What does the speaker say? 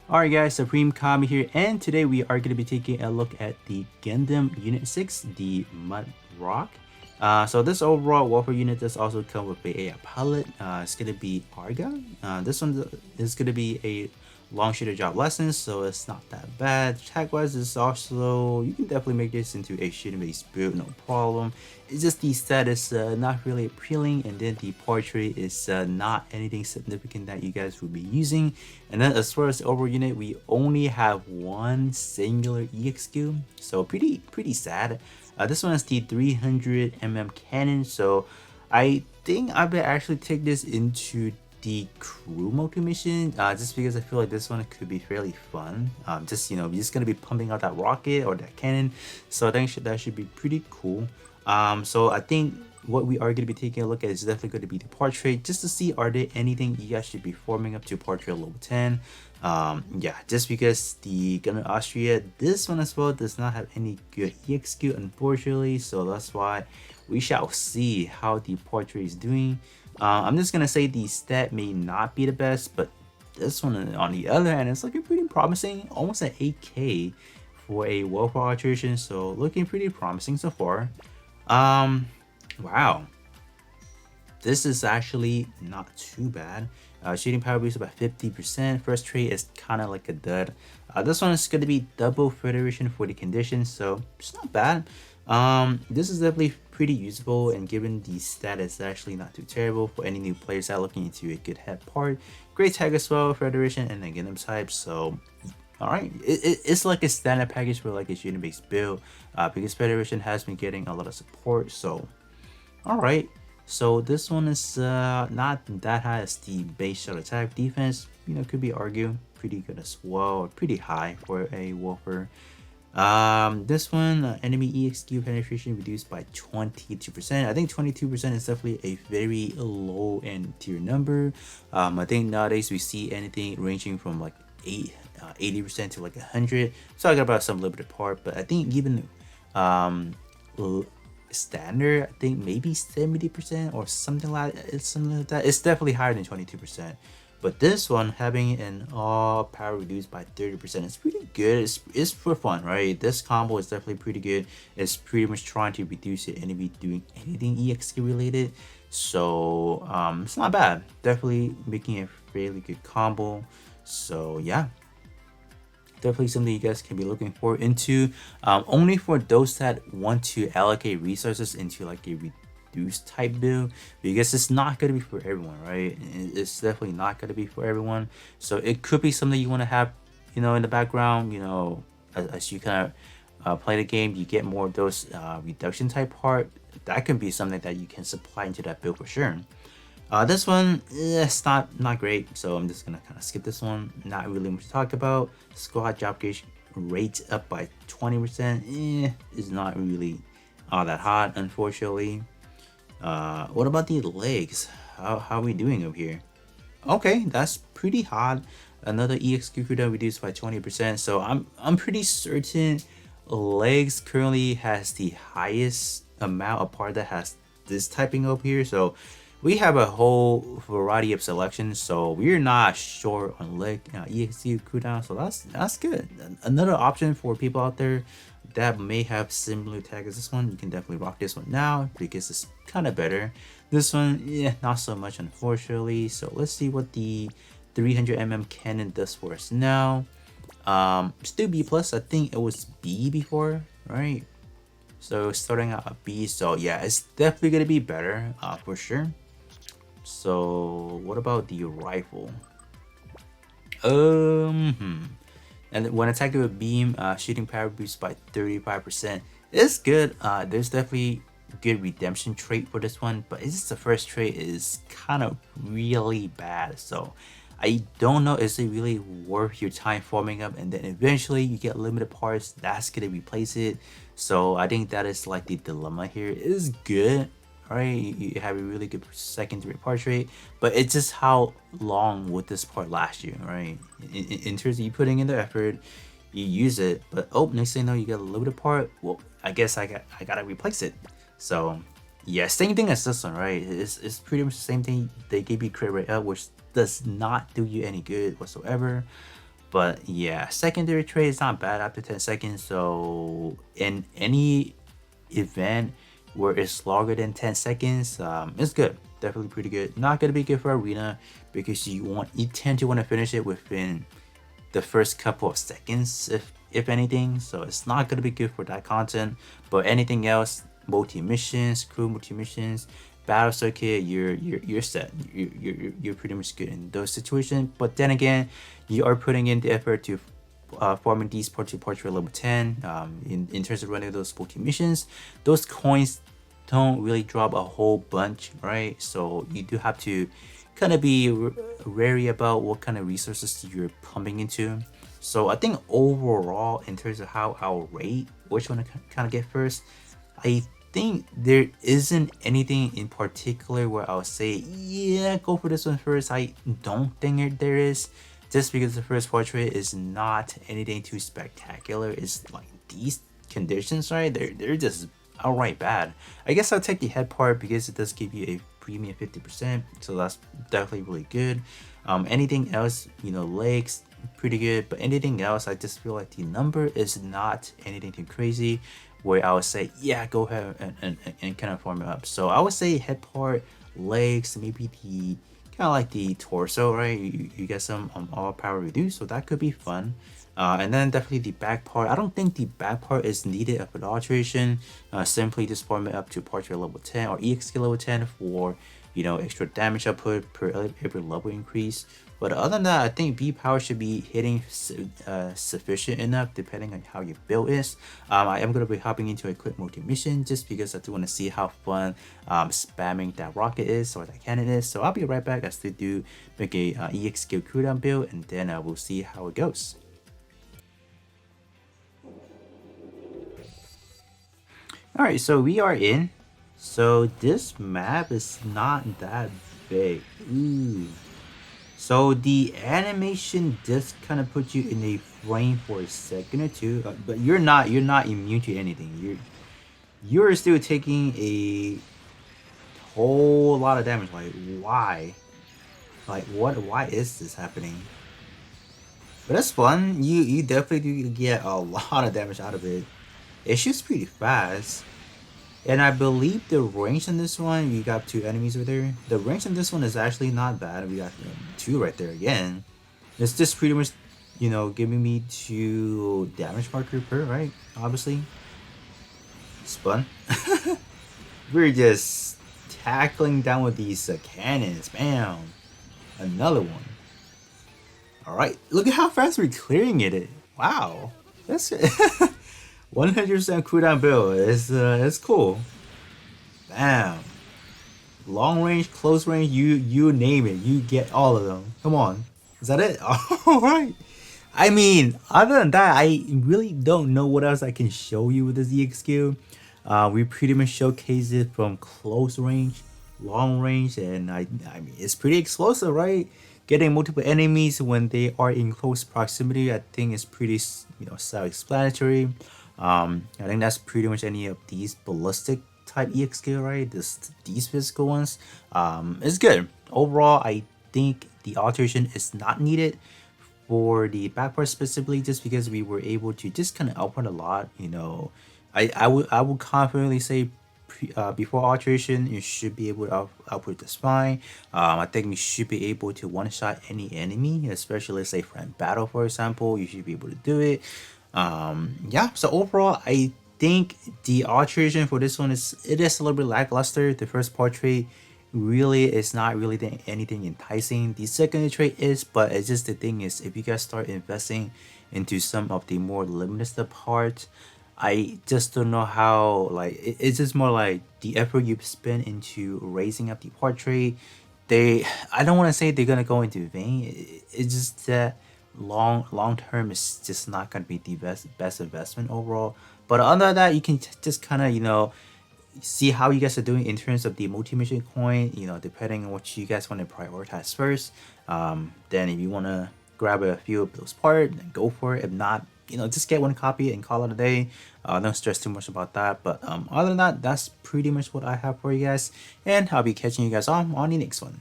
Alright guys, Supreme Kami here, and today we are going to be taking a look at the Gundam Unit 6, the Mudrock. So this overall warfare unit does also come with a pilot. It's going to be Arga. This one is going to be a long shooter job lesson, so it's not that bad. Attack wise is also, you can definitely make this into a shooting based build, no problem. It's just the stat is not really appealing, and then the portrait is not anything significant that you guys will be using. And then as far as the overall unit, we only have one singular EXQ, so pretty sad. This one is the 300mm cannon, so I think I better actually take this into the crew multi mission, just because I feel like this one could be fairly fun. Just you're just gonna be pumping out that rocket or that cannon, so I think that should be pretty cool. So I think what we are going to be taking a look at is definitely going to be the portrait, just to see are there anything you guys should be forming up to portrait level 10. Yeah, just because the Gundam Austria, this one as well, does not have any good EXQ unfortunately, so that's why we shall see how the portrait is doing. I'm just gonna say the stat may not be the best, but this one on the other hand is looking pretty promising, almost at 8k for a warfare alteration, so looking pretty promising so far. Wow, this is actually not too bad. Shooting power boost about 50%. First trait is kind of like a dud. This one is going to be double federation for the conditions, so it's not bad. This is definitely pretty usable, and given the stat, it's actually not too terrible for any new players that are looking into a good head part. Great tag as well, federation, and again type. So alright, it's like a standard package for like a shooting based build, because federation has been getting a lot of support. So alright, so this one is not that high as the base shot attack. Defense, could be argued pretty good as well, pretty high for a warfare. This one, enemy EXQ penetration reduced by 22%. I think 22% is definitely a very low end tier number. I think nowadays we see anything ranging from like 80% to like 100. So I got about some limited part, but I think even standard, I think maybe 70% or something like that. It's definitely higher than 22%. But this one, having an all power reduced by 30%, is pretty good. It's for fun, right? This combo is definitely pretty good. It's pretty much trying to reduce the enemy doing anything EXQ related. So it's not bad. Definitely making a fairly good combo. So yeah, definitely something you guys can be looking forward into. Only for those that want to allocate resources into like a reduced type build, because it's not going to be for everyone, right? It's definitely not going to be for everyone. So it could be something you want to have, in the background, as you kind of play the game, you get more of those reduction type part. That can be something that you can supply into that build for sure. This one, it's not great, so I'm just gonna kind of skip this one. Not really much to talk about. Squad job gauge rate up by 20%. Is not really all that hot, unfortunately. What about the legs? How are we doing over here? Okay, that's pretty hot. Another EXQ cooldown reduced by 20%. So I'm pretty certain legs currently has the highest amount of part that has this typing up here. So we have a whole variety of selections, so we're not short on leg EXQ cooldown, so that's good. Another option for people out there that may have similar tag as this one, you can definitely rock this one now because it's kind of better. This one, yeah, not so much unfortunately. So let's see what the 300mm cannon does for us now. Still B plus. I think it was B before, right? So starting out at B, so yeah, it's definitely gonna be better for sure. So what about the rifle? And when attacking with beam, shooting power boost by 35%. It's good. There's definitely good redemption trait for this one, but it's just the first trait is kind of really bad. So I don't know, is it really worth your time forming up, and then eventually you get limited parts that's gonna replace it. So I think that is like the dilemma here. It is good, right? You have a really good secondary part rate, but it's just how long would this part last you, right? In terms of you putting in the effort, you use it, but oh, next thing you know, you get a limited part. Well, I guess I gotta replace it. So yeah, same thing as this one, right? It's pretty much the same thing. They gave you crit rate up, which does not do you any good whatsoever. But yeah, secondary trade is not bad after 10 seconds. So in any event where it's longer than 10 seconds, it's good. Definitely pretty good. Not gonna be good for arena because you tend to want to finish it within the first couple of seconds, if anything. So it's not gonna be good for that content. But anything else, multi missions, crew multi missions, battle circuit, you're set. You're pretty much good in those situations. But then again, you are putting in the effort to farming these part to portrait level 10. In terms of running those multi missions, those coins don't really drop a whole bunch, right? So you do have to kind of be wary about what kind of resources you're pumping into. So I think overall, in terms of how I'll rate which one to kind of get first, I think there isn't anything in particular where I'll say, yeah, go for this one first. I don't think there is, just because the first portrait is not anything too spectacular. It's like these conditions, right? They're just outright bad. I guess I'll take the head part because it does give you a premium 50%, so that's definitely really good. Anything else, legs, pretty good, but anything else, I just feel like the number is not anything too crazy where I would say, yeah, go ahead and kind of form it up. So I would say head part, legs, maybe the kind of like the torso, right? You get some all power reduce, so that could be fun. And then definitely the back part. I don't think the back part is needed for the alteration. Simply just form it up to portrait level 10 or EXK level 10 for extra damage output per every level increase. But other than that, I think B power should be hitting sufficient enough depending on how your build is. I am going to be hopping into a quick multi mission just because I do want to see how fun spamming that rocket is or that cannon is. So I'll be right back. I still do make a EX skill cooldown build, and then we'll see how it goes. Alright, so we are in. So this map is not that big. Ooh. So the animation just kind of puts you in a frame for a second or two, but you're not immune to anything. You're still taking a whole lot of damage. Like why? Like why is this happening? But that's fun. You definitely do get a lot of damage out of it. It shoots pretty fast. And I believe the range on this one, we got two enemies over there. The range on this one is actually not bad. We got two right there again. It's just pretty much, giving me 2 damage marker per, right? Obviously. It's fun. We're just tackling down with these cannons. Bam! Another one. Alright, look at how fast we're clearing it. Wow. That's it. 100% cooldown build. It's cool. Bam. Long range, close range, you name it. You get all of them. Come on. Is that it? Alright. I mean, other than that, I really don't know what else I can show you with this EX skill. We pretty much showcase it from close range, long range, and I mean it's pretty explosive, right? Getting multiple enemies when they are in close proximity, I think is pretty self-explanatory. I think that's pretty much any of these ballistic type EX skill, right? These physical ones. It's good. Overall, I think the alteration is not needed for the back part specifically, just because we were able to just kind of output a lot. I would confidently say before alteration, you should be able to output the spine. I think you should be able to one-shot any enemy, especially say friend battle, for example. You should be able to do it. Yeah, so overall, I think the alteration for this one is a little bit lackluster. The first portrait really is not really anything enticing. The second trait is, but it's just the thing is, if you guys start investing into some of the more limited parts, I just don't know how, like, it's just more like the effort you spend into raising up the portrait. I don't want to say they're gonna go into vain. It's just that long term is just not gonna be the best investment overall. But other than that, you can just kind of see how you guys are doing in terms of the multi-mission coin, depending on what you guys want to prioritize first. Then if you want to grab a few of those parts, then go for it. If not, just get one copy and call it a day. Don't stress too much about that. But other than that, that's pretty much what I have for you guys. And I'll be catching you guys on the next one.